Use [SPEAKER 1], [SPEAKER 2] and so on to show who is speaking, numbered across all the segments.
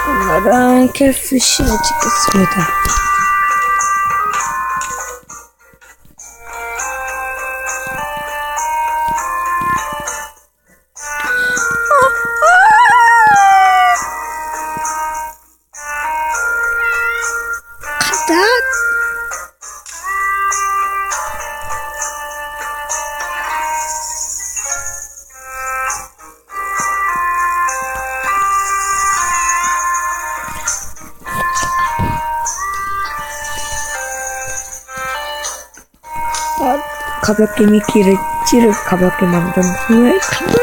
[SPEAKER 1] 오늘은 KFC를 찍겠습니다. 가자. 가볍게 미끼를 찌를 가볍게 만든 후에 간다.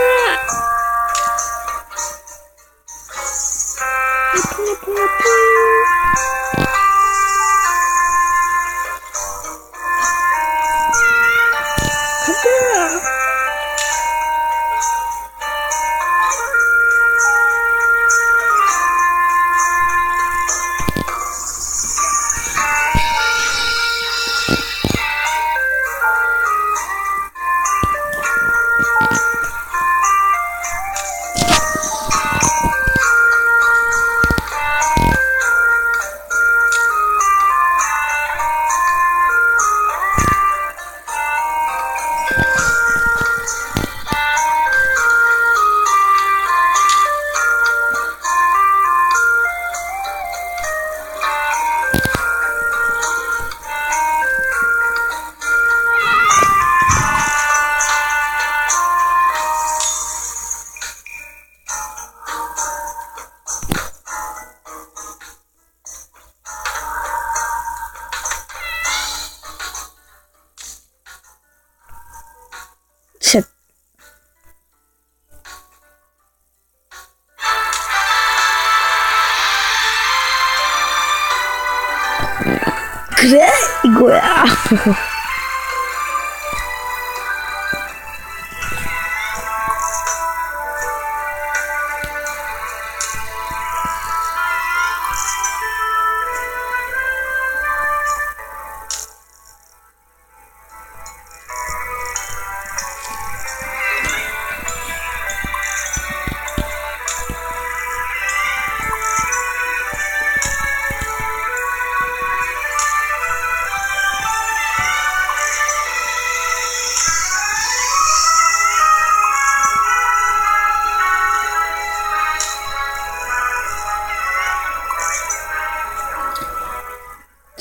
[SPEAKER 1] 셋. 그래 이거야.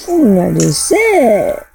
[SPEAKER 1] 하나 둘 셋.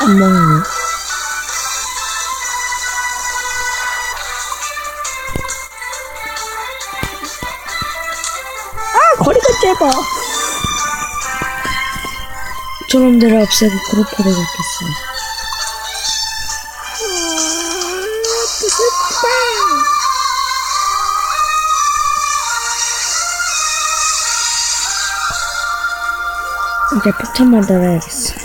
[SPEAKER 1] 안 먹네. 아, 거리가 짧아. 저놈들을 없애고 그룹화를 잡겠어. 이제 폭탄 만들어야겠어.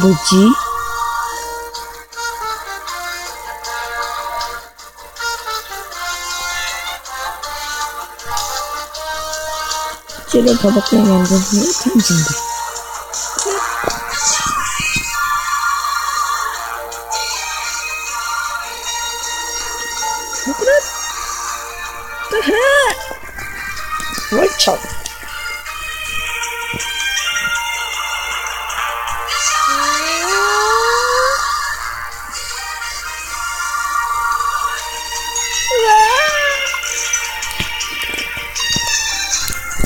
[SPEAKER 1] 뭐지? 찌를 버벅게 만든 후에 던진다. 월척.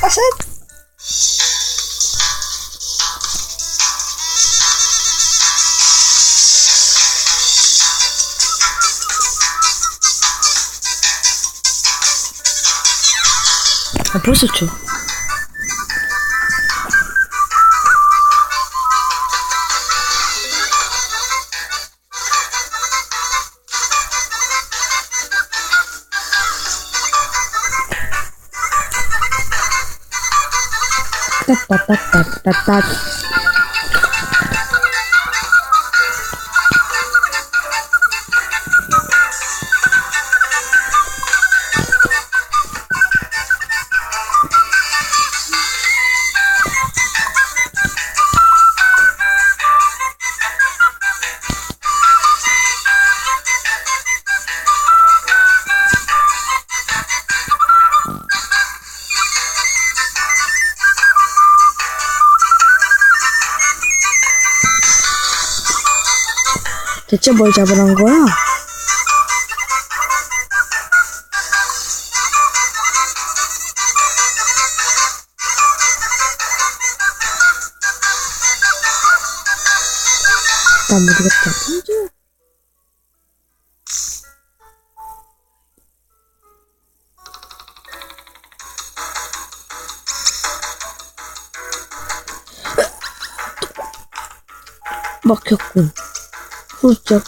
[SPEAKER 1] 아셋. 아, 벌써 줘. 따따따따따따. 대체 뭘 잡으란 거야? 나 모르겠다. 던져. 막혔군. 훌쩍.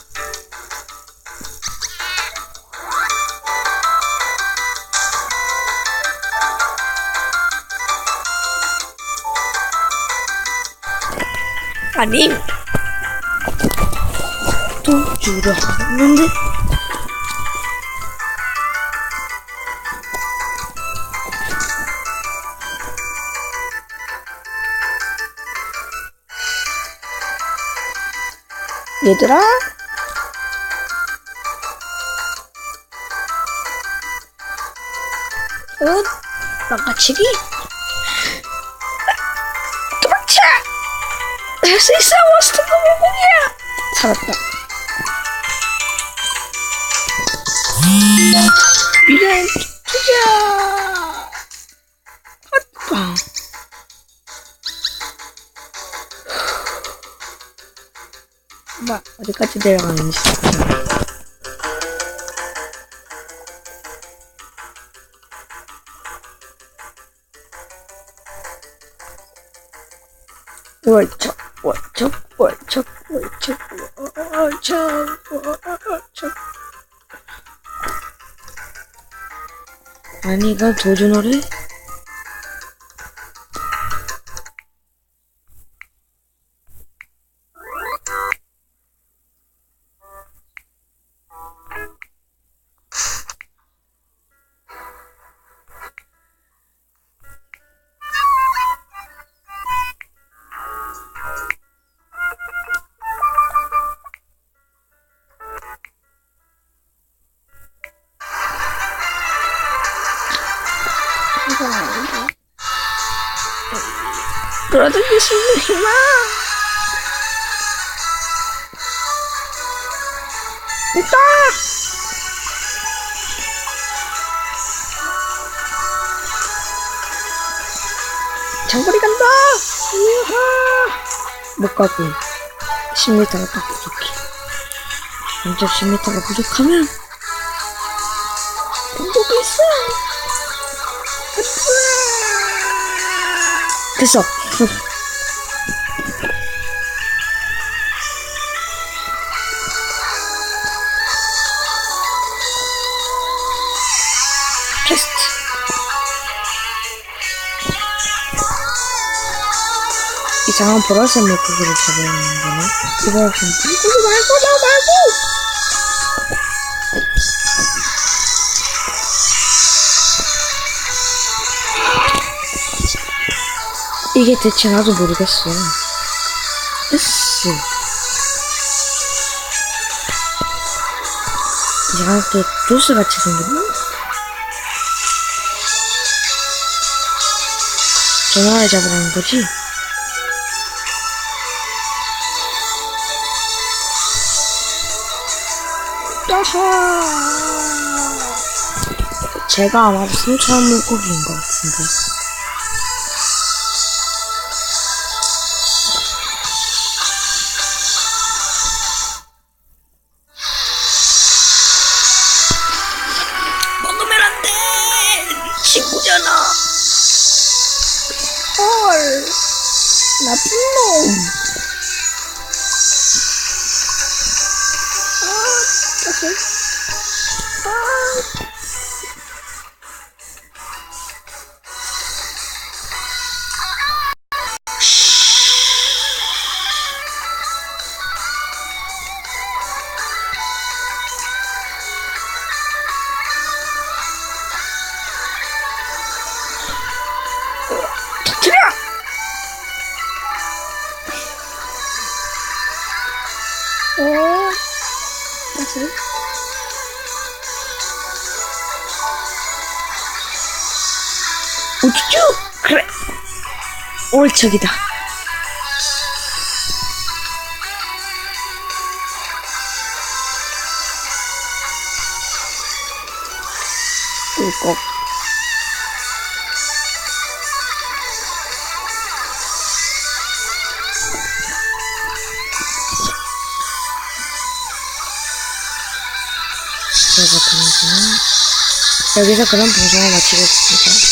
[SPEAKER 1] 아니, 또 주려 하는데? 얘들아? 망가치기? 도망쳐! 할 수 있어! 몬스터 공룡이야! 살았다. 미래엔 투자! 헛방. 어디까지 내려가는지. 월척, 월척, 월척, 월척, 월척, 월척. 아니, 이건 도주노래? 끌어들일 수 있는 힘아! 됐다! 장거리 간다! 우하! 못 가고 10m가 딱 부족해. 먼저 10m가 부족하면 방법이 있어! 됐어! 테스트. 이상한 보라색 물고기를 잡아야 하는 거네. 이거 좀 물고기 말고 나 말고. 이게 대체 나도 모르겠어. 으쌰. 이상하게 조스같이 생겼나? 전화를 잡으라는 거지? 제가 아마도 3차원 물고기인 것 같은데. 먹으면 안 돼! 친구잖아! 헐! 나쁜 놈! 터뜨려! 다시. 우쭈쭈! 그래! 옳적이다. 꿀꺽. 제가 보는 여기서 그런 방송을 마치겠습니다.